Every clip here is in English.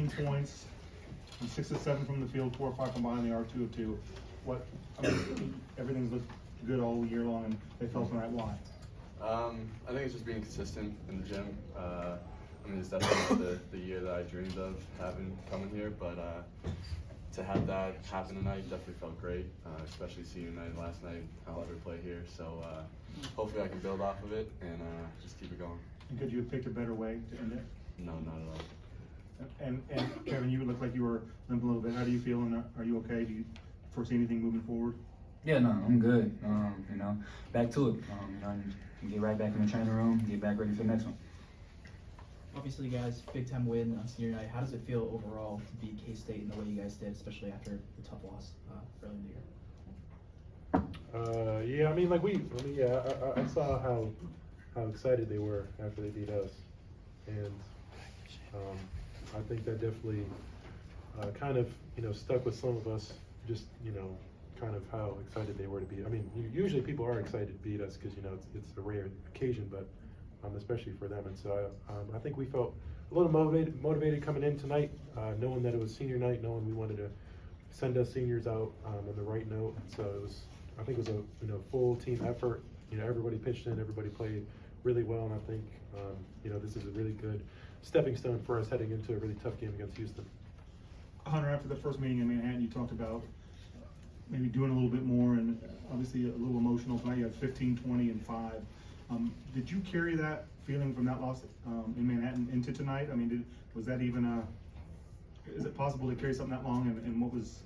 15 points, 6 of 7 from the field, 4 or 5 from behind the arc, 2 of 2. Everything's looked good all year long, and they fell tonight. Why? I think it's just being consistent in the gym. It's definitely not the year that I dreamed of coming here, but to have that happen tonight definitely felt great, especially senior night last night. I'll ever play here, so hopefully I can build off of it and just keep it going. And could you have picked a better way to end it? No, not at all. And Kevin, you look like you were limping a little bit. How do you feel? And are you okay? Do you foresee anything moving forward? Yeah, no, I'm good. Back to it. Get right back in the training room, get back ready for the next one. Obviously, guys, big time win on senior night. How does it feel overall to beat K-State in the way you guys did, especially after the tough loss early in the year? I saw how excited they were after they beat us, and I think that definitely kind of stuck with some of us. Just kind of how excited they were to beat. Usually people are excited to beat us because it's a rare occasion, but especially for them. And so I think we felt a little motivated coming in tonight, knowing that it was senior night, knowing we wanted to send us seniors out on the right note. And so I think it was a full team effort. Everybody pitched in, everybody played really well, and I think this is a really good stepping stone for us heading into a really tough game against Houston. Hunter, after the first meeting in Manhattan, you talked about maybe doing a little bit more, and obviously a little emotional. Tonight you had 15, 20, and 5. Did you carry that feeling from that loss in Manhattan into tonight? Was that even is it possible to carry something that long? And what was,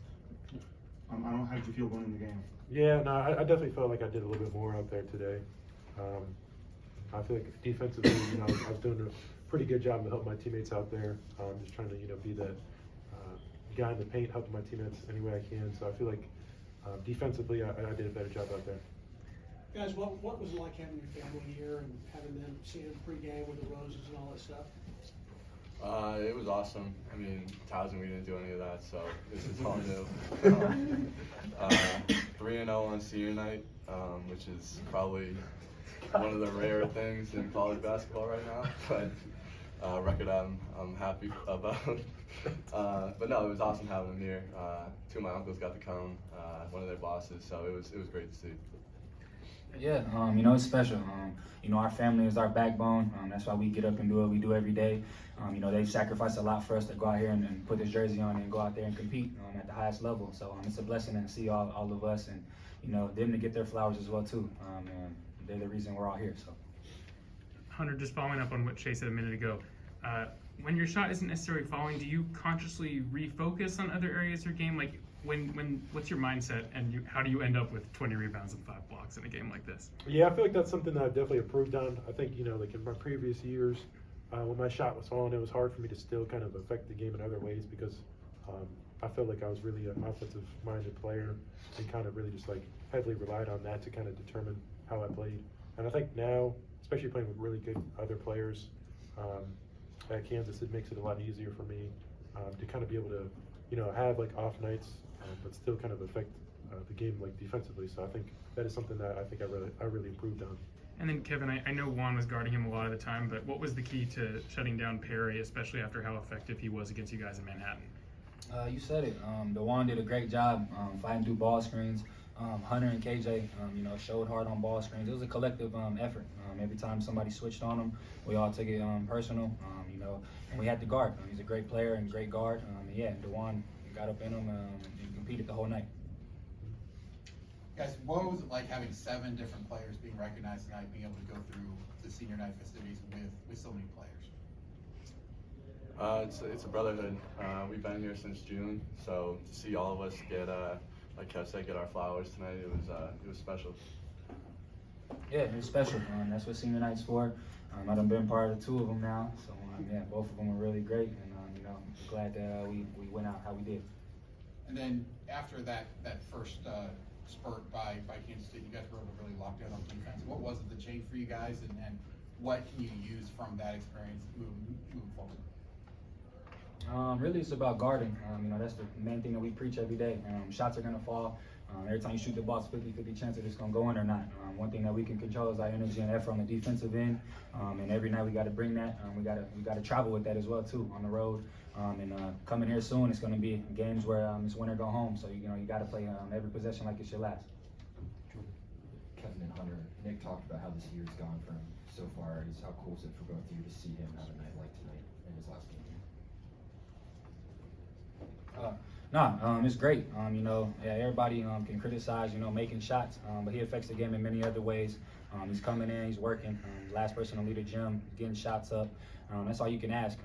how did you feel going in the game? Yeah, no, I definitely felt like I did a little bit more out there today. I feel like defensively, I was doing a pretty good job to help my teammates out there. Just trying to, be the guy in the paint, helping my teammates any way I can. So I feel like defensively, I did a better job out there. Guys, what was it like having your family here and having them see them pregame with the roses and all that stuff? It was awesome. Towson, we didn't do any of that, so this is all new. 3-0 on senior night, which is probably one of the rare things in college basketball right now, but record I'm happy about. But no, it was awesome having them here. 2 of my uncles got to come, one of their bosses, so it was great to see. Yeah, it's special. Our family is our backbone. That's why we get up and do what we do every day. They've sacrificed a lot for us to go out here and put this jersey on and go out there and compete at the highest level. So it's a blessing to see all of us and, them to get their flowers as well too. And they're the reason we're all here. So, Hunter, just following up on what Shay said a minute ago, when your shot isn't necessarily falling, do you consciously refocus on other areas of your game? Like, what's your mindset, and how do you end up with 20 rebounds and 5 blocks in a game like this? Yeah, I feel like that's something that I've definitely improved on. I think, like in my previous years, when my shot was falling, it was hard for me to still kind of affect the game in other ways because I felt like I was really an offensive-minded player and kind of really just like heavily relied on that to kind of determine how I played. And I think now, especially playing with really good other players at Kansas, it makes it a lot easier for me to kind of be able to, have like off nights, but still kind of affect the game like defensively. So I think that is something that I really improved on. And then Kevin, I know Juan was guarding him a lot of the time, but what was the key to shutting down Perry, especially after how effective he was against you guys in Manhattan? You said it. DeJuan did a great job fighting through ball screens. Hunter and KJ, showed hard on ball screens. It was a collective effort. Every time somebody switched on him, we all took it personal. And we had the guard. He's a great player and great guard. DeJuan got up in him and competed the whole night. Guys, what was it like having 7 different players being recognized tonight, being able to go through the senior night festivities with so many players? It's a brotherhood. We've been here since June, so to see all of us get, like Kev said, get our flowers tonight, it was special. Yeah, it was special. That's what senior night's for. I've been part of 2 of them now, so both of them were really great, and I'm glad that we went out how we did. And then after that first spurt by Kansas State, you guys were able to really lock down on defense. What was it that changed for you guys, and what can you use from that experience moving forward? Really, it's about guarding. That's the main thing that we preach every day. Shots are going to fall. Every time you shoot the ball, it's 50-50 chance that it's going to go in or not. One thing that we can control is our energy and effort on the defensive end. And every night we got to bring that. We got to travel with that as well too on the road. Coming here soon, it's going to be games where it's win or go home. So you got to play every possession like it's your last. Kevin and Hunter, Nick talked about how this year's gone for him so far. How cool is it for both of you to see him have a night like tonight in his last game? It's great. Everybody can criticize, making shots, but he affects the game in many other ways. He's coming in, he's working. Last person to lead the gym, getting shots up. That's all you can ask.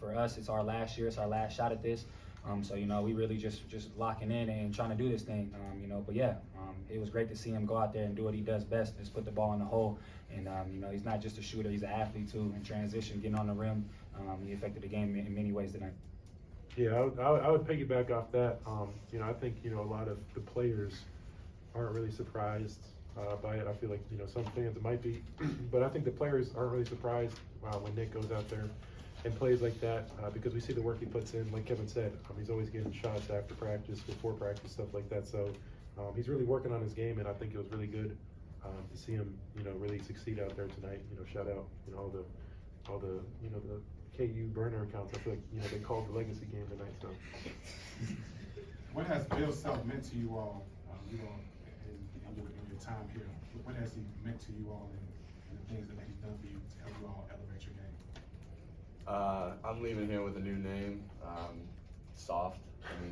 For us, it's our last year, it's our last shot at this. So we really just locking in and trying to do this thing. It was great to see him go out there and do what he does best, is put the ball in the hole. And he's not just a shooter, he's an athlete too. In transition, getting on the rim, he affected the game in many ways tonight. Yeah, I would piggyback off that. I think a lot of the players aren't really surprised by it. I feel like some fans might be, but I think the players aren't really surprised when Nick goes out there and plays like that because we see the work he puts in. Like Kevin said, he's always getting shots after practice, before practice, stuff like that. So he's really working on his game, and I think it was really good to see him really succeed out there tonight. Shout out all the the KU burner accounts. I feel like they called the legacy game tonight. So what has Bill Self meant to you all? In your time here, what has he meant to you all, and the things that he's done for you to help you all elevate your game? I'm leaving here with a new name, Soft.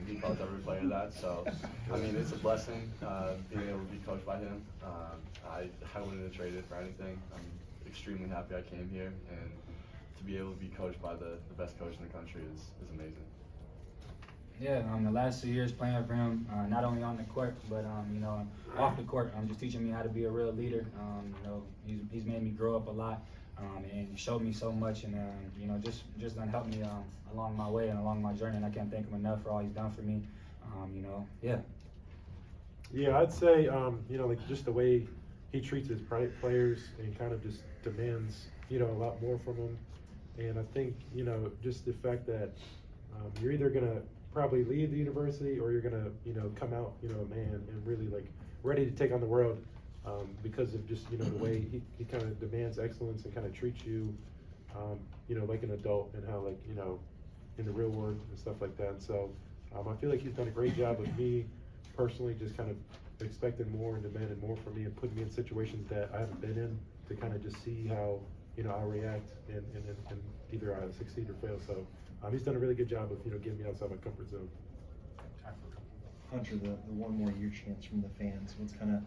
He calls every player that, so it's a blessing being able to be coached by him. I wouldn't have traded for anything. I'm extremely happy I came here, and to be able to be coached by the best coach in the country is amazing. Yeah, the last 2 years playing for him, not only on the court, but off the court, just teaching me how to be a real leader. He's made me grow up a lot, and showed me so much, and just done helped me along my way and along my journey. And I can't thank him enough for all he's done for me. yeah, I'd say just the way he treats his players and kind of just demands a lot more from them. And I think just the fact that you're either gonna probably leave the university or you're gonna come out a man and really ready to take on the world because of just the way he kind of demands excellence and kind of treats you like an adult, and how in the real world and stuff like that. And so I feel like he's done a great job of me personally, just kind of expecting more and demanding more from me and putting me in situations that I haven't been in to kind of just see how I react and either I succeed or fail. So he's done a really good job of getting me outside my comfort zone. Hunter, the one more year chance from the fans, what's kind of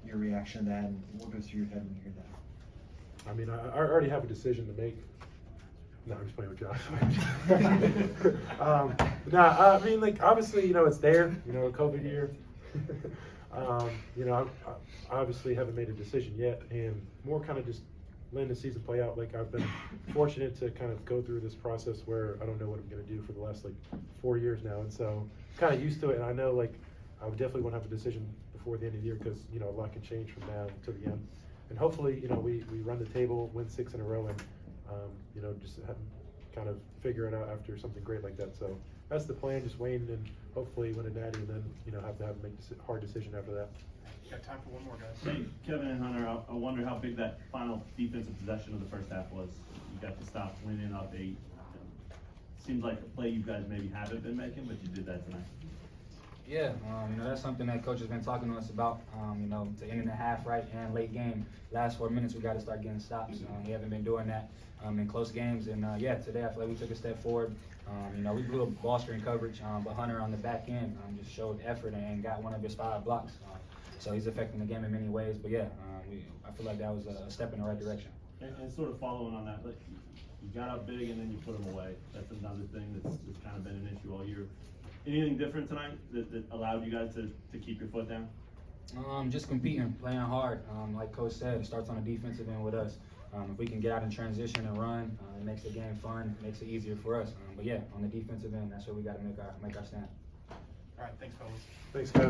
your reaction to that, and what goes through your head when you hear that? I already have a decision to make. No, I'm just playing with Josh. Obviously, it's there, COVID year. I obviously haven't made a decision yet, and more kind of just letting the season play out. I've been fortunate to kind of go through this process where I don't know what I'm going to do for the last 4 years now, and so kind of used to it. And I know I would definitely want to have a decision before the end of the year because a lot can change from now to the end. And hopefully we run the table, win 6 in a row, and just kind of figure it out after something great like that. So that's the plan, just waiting and hopefully win a natty, and then have to make a hard decision after that. Got time for one more, guys. Hey, Kevin and Hunter, I wonder how big that final defensive possession of the first half was. You got to stop winning up 8. Seems like a play you guys maybe haven't been making, but you did that tonight. Yeah, that's something that coach has been talking to us about. To end in the half, right, and late game. Last 4 minutes, we got to start getting stops. We haven't been doing that in close games, and today I feel like we took a step forward. We blew a ball screen coverage, but Hunter on the back end just showed effort and got one of his 5 blocks. So he's affecting the game in many ways. But I feel like that was a step in the right direction. And sort of following on that, you got up big and then you put them away. That's another thing that's kind of been an issue all year. Anything different tonight that allowed you guys to keep your foot down? Just competing, playing hard. Like Coach said, it starts on the defensive end with us. If we can get out in transition and run, it makes the game fun, makes it easier for us. On the defensive end, that's where we got to make our stand. All right, thanks, fellas. Thanks, guys.